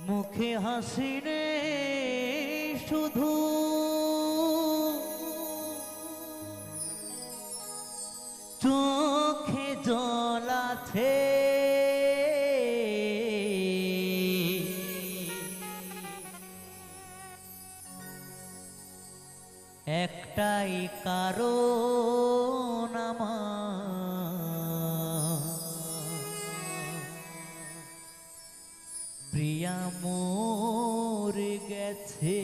মুখে হাসি রে শুধু চোখে জল আছে একটাই কারণ আমার প্রিয়া মরে গেছে।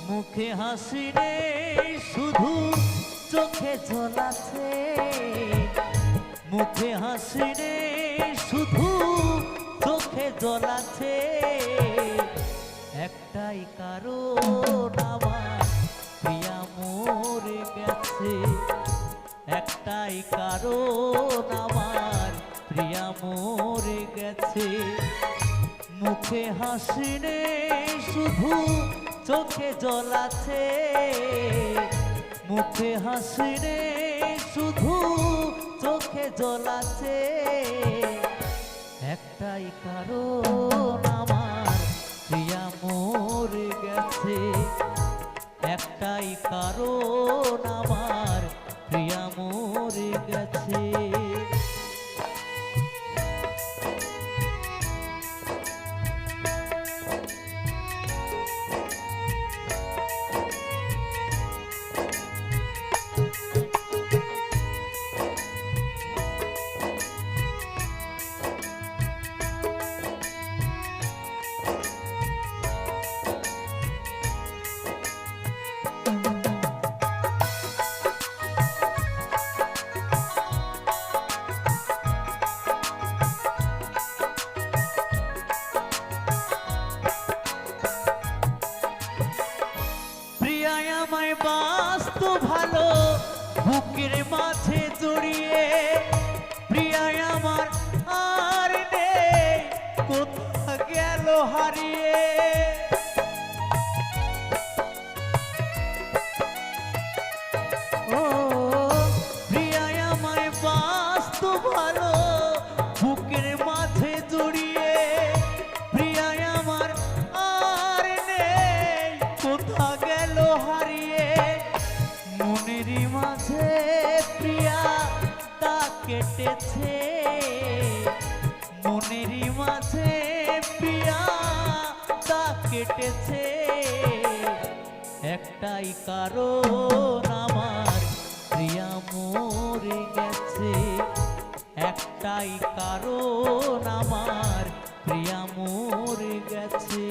মুখে হাসি রে শুধু চোখে জল আছে মুখে হাসি রে শুধু চোখে জল আছে একটাই কারণ আমার প্রিয়া মরে গেছে একটাই কারণ আমার প্রিয়া মরে গেছে মুখে হাসি রে শুধু চোখে জল আছে মুখে হাসি রে শুধু চোখে জল আছে একটাই কারণ আমার প্রিয়া মরে গেছে একটাই কারণ আমার প্রিয়া মরে গেছে। আমায় বাস্তু ভালো বুকের মাঝে জড়িয়ে প্রিয়ায় আমার আর নেই কোথা গেল হারিয়ে ও প্রিয়ায় আমায় বাস্তু ভালো বুকের মাঝে জড়িয়ে প্রিয়ায় আমার আর নেই কোথা গেল হারিয়ে মনেরই মাঝে প্রিয়া তা কেটেছে মনেরই মাঝে প্রিয়া তা কেটেছে একটাই কারণ আমার প্রিয়া মরে গেছে একটাই কারণ আমার প্রিয়া মরে গেছে।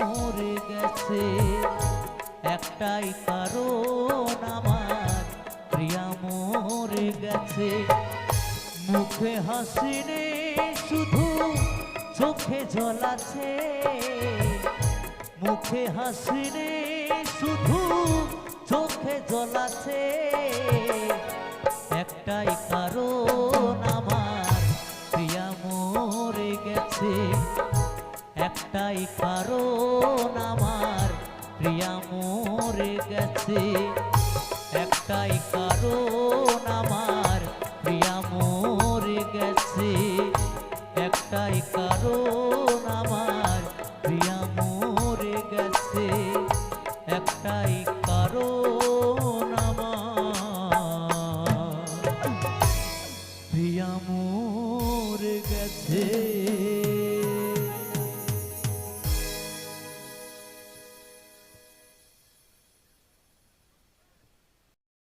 মরে গেছে। একটাই কারণ আমার প্রিয়া মরে গেছে। মুখে হাসি নেই শুধু চোখে জল আছে। মুখে হাসি নেই শুধু চোখে জল আছে। একটাই কারণ আমার প্রিয়া মরে গেছে। একটাই কারণ আমার প্রিয়া মরে গেছে। একটাই কারণ আমার প্রিয়া মরে গেছে। একটাই